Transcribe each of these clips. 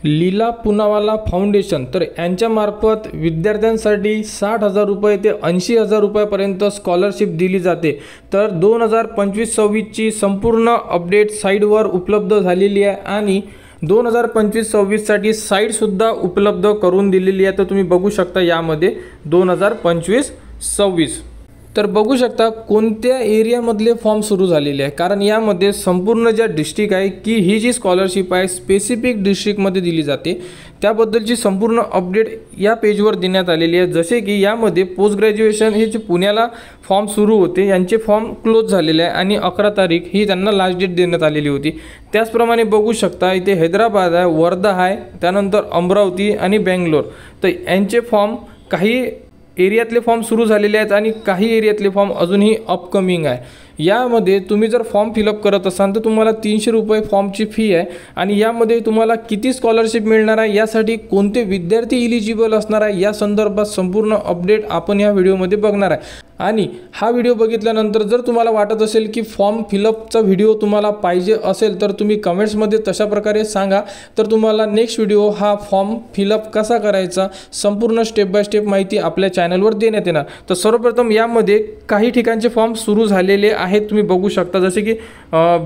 लीला Poonawalla foundation तर यांच्यामार्फत विद्यार्थ्यांसाठी 60,000 रुपये ते 80,000 रुपयापर्यंत स्कॉलरशिप दिली जाते। तर 2025-26ची संपूर्ण अपडेट साईटवर उपलब्ध झालेली आहे आणि 2025-26साठी साईटसुद्धा उपलब्ध करून दिलेली आहे। तर तुम्ही बघू शकता यामध्ये 2025-26 तर बघू शकता कोणत्या एरियामधले फॉर्म सुरू झालेले आहे, कारण यामध्ये संपूर्ण ज्या डिस्ट्रिक्ट आहे की ही जी स्कॉलरशिप आहे स्पेसिफिक डिस्ट्रिक्टमध्ये दिली जाते त्याबद्दलची संपूर्ण अपडेट या पेजवर देण्यात आलेली आहे। जसे की यामध्ये पोस्ट ग्रॅज्युएशन हे जे पुण्याला फॉर्म सुरू होते यांचे फॉर्म क्लोज झालेले आहे आणि 11 तारीख ही त्यांना लास्ट डेट देण्यात आलेली होती। त्याचप्रमाणे बघू शकता इथे हैदराबाद आहे, वर्धा आहे, त्यानंतर अमरावती आणि बेंगलोर तर यांचे फॉर्म काही एरियातले फॉर्म सुरू झालेले आहेत आणि काही एरियातले फॉर्म अजूनही अपकमिंग आहे। यामध्ये तुम्ही जर फॉर्म फिलअप करत असाल तर तुम्हाला 300 रुपये फॉर्मची फी आहे आणि यामध्ये तुम्हाला किती स्कॉलरशिप मिळणार आहे, यासाठी कोणते विद्यार्थी इलिजिबल असणार आहे या संदर्भात संपूर्ण अपडेट आपण या व्हिडिओमध्ये बघणार आहे। आणि हा व्हिडिओ बघितल्यानंतर जर तुम्हाला वाटत असेल की फॉर्म फिलअपचा व्हिडिओ तुम्हाला पाहिजे असेल तर तुम्ही कमेंट्समध्ये तशा प्रकारे सांगा, तर तुम्हाला नेक्स्ट व्हिडिओ हा फॉर्म फिलअप कसा करायचा संपूर्ण स्टेप बाय स्टेप माहिती आपल्या चॅनलवर देण्यात येणार। तर सर्वप्रथम यामध्ये काही ठिकाणचे फॉर्म सुरू झालेले आहेत, तुम्ही बघू शकता। जसे की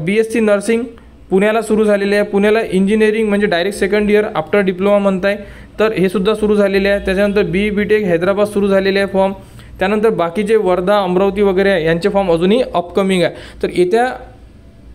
BSc नर्सिंग पुण्याला सुरू झालेले आहे, पुण्याला इंजिनिअरिंग म्हणजे direct second year after diploma म्हणताय तर हे सुद्धा सुरू झालेले आहे। त्याच्यानंतर BE-BTech हैदराबाद सुरू झालेले आहे फॉर्म। त्यानंतर बाकीचे वर्धा अमरावती वगैरे यांचे फॉर्म अजूनही अपकमिंग आहे। तर येत्या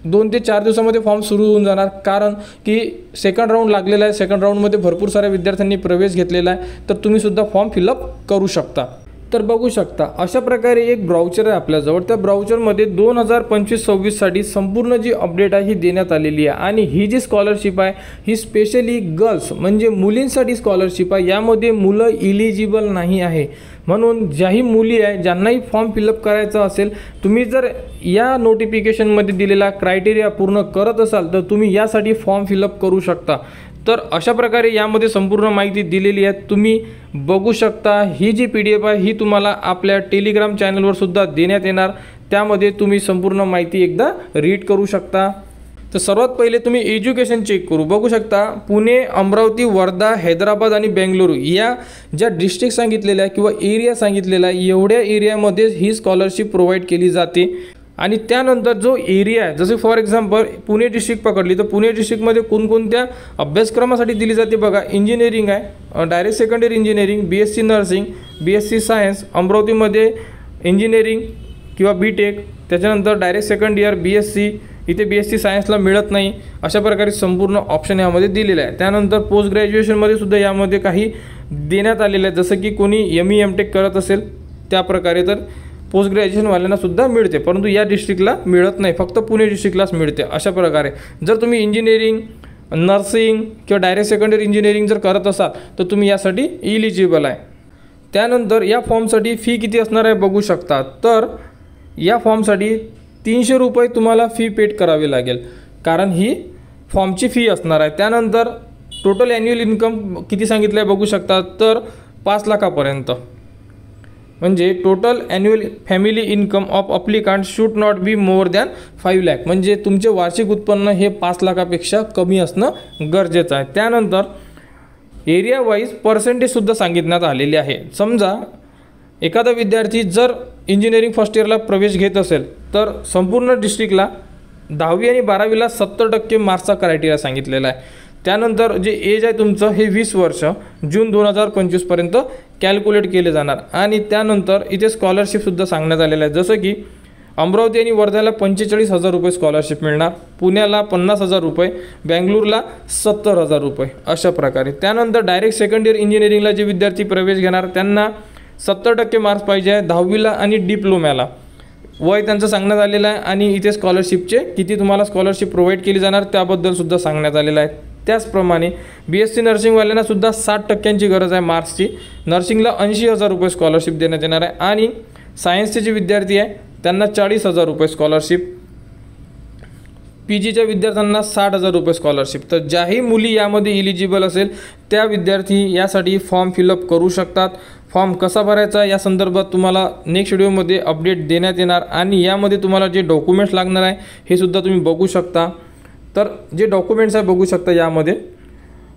2 ते 4 दिवसामध्ये फॉर्म सुरू होऊन जाणार, कारण की सेकंड राऊंड लागलेला आहे। सेकंड राऊंडमध्ये भरपूर साऱ्या विद्यार्थ्यांनी प्रवेश घेतलेला आहे, तर तुम्ही सुद्धा फॉर्म फिलअप करू शकता। तर बघू शकता अशा प्रकारे एक ब्राउचर आहे आपल्याजवळ। त्या ब्राउचरमध्ये 2025-26साठी संपूर्ण जी अपडेट आहे ही देण्यात आलेली आहे आणि ही जी स्कॉलरशिप आहे ही स्पेशली गर्ल्स म्हणजे मुलींसाठी स्कॉलरशिप आहे। यामध्ये मुलं इलिजिबल नाही आहे, म्हणून ज्याही मुली आहे ज्यांनाही फॉर्म फिलअप करायचा असेल तुम्ही जर या नोटिफिकेशनमध्ये दिलेला क्रायटेरिया पूर्ण करत असाल तर तुम्ही यासाठी फॉर्म फिलअप करू शकता। तर अशा प्रकारे यामध्ये संपूर्ण माहिती दिलेली आहे, तुम्ही बघू शकता। ही जी PDF आहे ही तुम्हाला आपल्या टेलिग्राम चॅनलवर सुद्धा देण्यात येणार, त्यामध्ये तुम्ही संपूर्ण माहिती एकदा रीड करू शकता। तर सर्वात पहिले तुम्ही एज्युकेशन चेक करू बघू शकता। पुणे, अमरावती, वर्धा, हैदराबाद आणि बेंगलुरू या ज्या डिस्ट्रिक्ट सांगितलेल्या आहे किंवा एरिया सांगितलेला आहे एवढ्या एरियामध्ये ही स्कॉलरशिप प्रोव्हाइड केली जाते। आणि त्यानंतर जो एरिया आहे जसे फॉर एक्झाम्पल पुणे डिस्ट्रिक्ट पकडली तर पुणे डिस्ट्रिक्टमध्ये कोणकोणत्या अभ्यासक्रमासाठी दिली जाते बघा। इंजिनिअरिंग आहे, direct second year engineering, BSc nursing, BSc science, अमरावतीमध्ये इंजिनिअरिंग किंवा BTech, त्याच्यानंतर डायरेक्ट सेकंड इयर BSc, इथे BSc सायन्सला मिळत नाही। अशा प्रकारे संपूर्ण ऑप्शन यामध्ये दिलेले आहे। त्यानंतर पोस्ट ग्रॅज्युएशनमध्ये सुद्धा यामध्ये काही देण्यात आलेलं आहे, जसं की कोणी ME MTech करत असेल त्या प्रकारे तर पोस्ट ग्रॅज्युएशनवाल्यांना सुद्धा मिळते, परंतु या डिस्ट्रिक्टला मिळत नाही, फक्त पुणे डिस्ट्रिक्टलाच मिळते। अशा प्रकारे जर तुम्ही इंजिनिअरिंग, नर्सिंग किंवा डायरेक्ट सेकंड इयर इंजिनिअरिंग जर करत असाल तर तुम्ही यासाठी इलिजिबल आहे। त्यानंतर या फॉर्मसाठी फी किती असणार आहे बघू शकता। तर या फॉर्मसाठी 300 रुपये तुम्हाला फी पेड करावी लागेल, कारण ही फॉर्मची फी असणार आहे। त्यानंतर टोटल ॲन्युअल इन्कम किती सांगितलं आहे बघू शकता, तर 5 लाखापर्यंत, म्हणजे total annual family income of applicant should not be more than 5 lakh, म्हणजे तुमचे वार्षिक उत्पन्न हे 5 लाखापेक्षा कमी असणं गरजेचं आहे। त्यानंतर एरिया वाईज पर्सेंटेजसुद्धा सांगितण्यात आलेले आहे। समजा एखादा विद्यार्थी जर इंजिनिअरिंग फर्स्ट इयरला प्रवेश घेत असेल तर संपूर्ण डिस्ट्रिक्टला 10वी आणि 12वीला 70% मार्क्सचा क्रायटेरिया सांगितलेला आहे। त्यानंतर जे एज आहे तुमचं हे 20 वर्ष जून 2025पर्यंत कॅल्क्युलेट केले जाणार। आणि त्यानंतर इथे स्कॉलरशिपसुद्धा सांगण्यात आलेलं आहे, जसं की अमरावती आणि वर्ध्याला 45,000 रुपये स्कॉलरशिप मिळणार, पुण्याला 50,000 रुपये, बेंगलुरूला 70,000 रुपये अशा प्रकारे। त्यानंतर डायरेक्ट सेकंड इयर इंजिनिअरिंगला जे विद्यार्थी प्रवेश घेणार त्यांना 70% मार्क्स पाहिजे आहे 10वीला आणि डिप्लोम्याला, वय त्यांचं सांगण्यात आलेलं आहे। आणि इथे स्कॉलरशिपचे किती तुम्हाला स्कॉलरशिप प्रोव्हाइड केली जाणार त्याबद्दल सुद्धा सांगण्यात आलेलं आहे। त्याचप्रमाणे BSc नर्सिंगवाल्यांना सुद्धा 60% गरज आहे मार्क्सची, नर्सिंगला 80,000 रुपये स्कॉलरशिप देण्यात येणार आहे आणि सायन्सचे जे विद्यार्थी आहे त्यांना 40,000 रुपये स्कॉलरशिप, PGच्या विद्यार्थ्यांना 60,000 रुपये स्कॉलरशिप। तर ज्याही मुली यामध्ये इलिजिबल असेल त्या विद्यार्थी यासाठी फॉर्म फिलअप करू शकतात। फॉर्म कसा भरायचा या संदर्भात तुम्हाला नेक्स्ट व्हिडिओमध्ये अपडेट देण्यात येणार आणि यामध्ये तुम्हाला जे डॉक्युमेंट्स लागणार आहे हे सुद्धा तुम्ही बघू शकता। तर जे डॉक्युमेंट्स आहे बघू शकता यामध्ये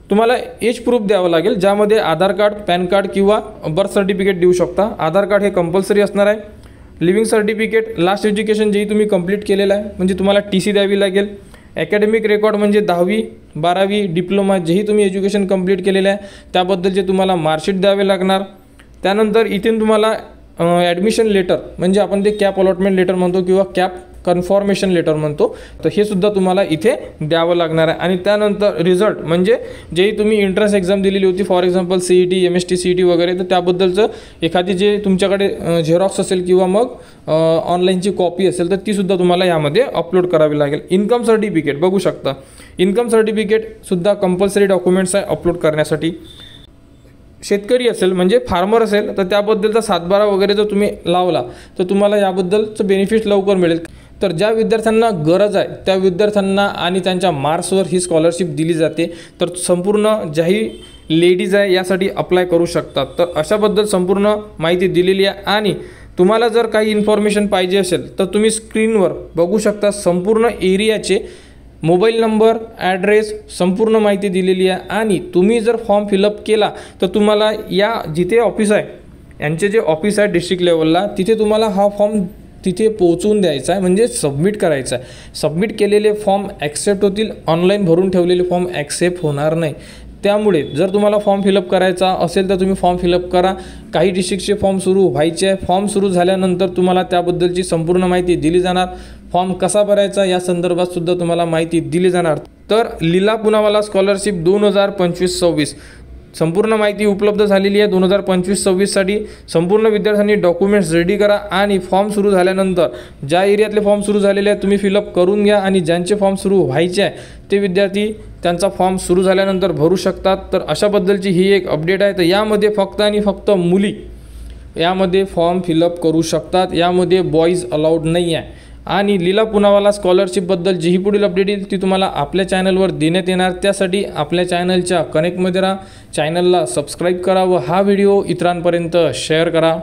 तुम्हाला एज प्रूफ द्यावं लागेल, ज्यामध्ये आधार कार्ड, पॅन कार्ड किंवा बर्थ सर्टिफिकेट देऊ शकता. आधार कार्ड हे कंपल्सरी असणार आहे. लिव्हिंग सर्टिफिकेट, लास्ट एज्युकेशन जेही तुम्ही कंप्लीट केलेलं आहे म्हणजे तुम्हाला TC द्यावी लागेल. ॲकॅडमिक रेकॉर्ड म्हणजे 10वी 12वी डिप्लोमा जेही तुम्ही एज्युकेशन कंप्लीट केलेलं आहे त्याबद्दलचे तुम्हाला मार्कशीट द्यावे लागणार. त्यानंतर इथून तुम्हाला ॲडमिशन लेटर म्हणजे आपण ते कॅप अलॉटमेंट लेटर म्हणतो किंवा कॅप कन्फर्मेशन लेटर म्हणतो, तर हे सुद्धा तुम्हाला इथे द्यावं लागणार आहे. आणि त्यानंतर रिझल्ट म्हणजे जेही तुम्ही एंट्रन्स एक्झाम दिलेली होती, for example CET, MST CET वगैरे, तर त्याबद्दलचं एखादी जे तुमच्याकडे झेरॉक्स असेल किंवा मग ऑनलाईनची कॉपी असेल तर ती सुद्धा तुम्हाला यामध्ये अपलोड करावी लागेल. इन्कम सर्टिफिकेट बघू शकता, इन्कम सर्टिफिकेटसुद्धा कंपल्सरी डॉक्युमेंट्स आहे अपलोड करण्यासाठी. शेतकरी असेल म्हणजे फार्मर असेल तर त्याबद्दलचा 7/12 वगैरे जर तुम्ही लावला तर तुम्हाला याबद्दलचं बेनिफिट लवकर मिळेल. तर ज्या विद्यार्थ्यांना गरज आहे त्या विद्यार्थ्यांना आणि त्यांच्या मार्क्सवर ही स्कॉलरशिप दिली जाते. तर संपूर्ण ज्याही लेडीज आहे यासाठी अप्लाय करू शकतात. तर अशाबद्दल संपूर्ण माहिती दिलेली आहे. आणि तुम्हाला जर काही इन्फॉर्मेशन पाहिजे असेल तर तुम्ही स्क्रीनवर बघू शकता संपूर्ण एरियाचे मोबाईल नंबर, ॲड्रेस, संपूर्ण माहिती दिलेली आहे. आणि तुम्ही जर फॉर्म फिलअप केला तर तुम्हाला या जिथे ऑफिस आहे यांचे जे ऑफिस आहे डिस्ट्रिक्ट लेवलला तिथे तुम्हाला हा फॉर्म तिथे पोहोचवून द्यायचा आहे म्हणजे सबमिट करायचा आहे. सबमिट केलेले फॉर्म ॲक्सेप्ट होतील, ऑनलाईन भरून ठेवलेले फॉर्म ॲक्सेप्ट होणार नाही. त्यामुळे जर तुम्हाला फॉर्म फिलअप करायचा असेल तर तुम्ही फॉर्म फिलअप करा. काही डिस्ट्रिक्टचे फॉर्म सुरू व्हायचे आहे. फॉर्म सुरू झाल्यानंतर तुम्हाला त्याबद्दलची संपूर्ण माहिती दिली जाणार. फॉर्म कसा भरायचा या संदर्भात सुद्धा तुम्हाला माहिती दिली जाणार. तर लीला पूनावाला स्कॉलरशिप 2025-26 संपूर्ण माहिती उपलब्ध झालेली आहे. 2025-26साठी संपूर्ण विद्यार्थ्यांनी डॉक्युमेंट्स रेडी करा आणि फॉर्म सुरू झाल्यानंतर ज्या एरियातले फॉर्म सुरू झालेले आहेत तुम्ही फिलअप करून घ्या. आणि ज्यांचे फॉर्म सुरू व्हायचे आहे ते विद्यार्थी त्यांचा फॉर्म सुरू झाल्यानंतर भरू शकतात. तर अशाबद्दलची ही एक अपडेट आहे. तर यामध्ये फक्त आणि फक्त मुली यामध्ये फॉर्म फिलअप करू शकतात, यामध्ये बॉईज अलाउड नाही आहे. आणि लीला पूनावाला स्कॉलरशिपबद्दल जी पुढील अपडेट येईल ती तुम्हाला आपल्या चॅनलवर देण्यात येणार. त्यासाठी आपल्या चॅनलच्या कनेक्टमध्ये राहा, चॅनलला सबस्क्राईब करा व हा व्हिडिओ इतरांपर्यंत शेअर करा.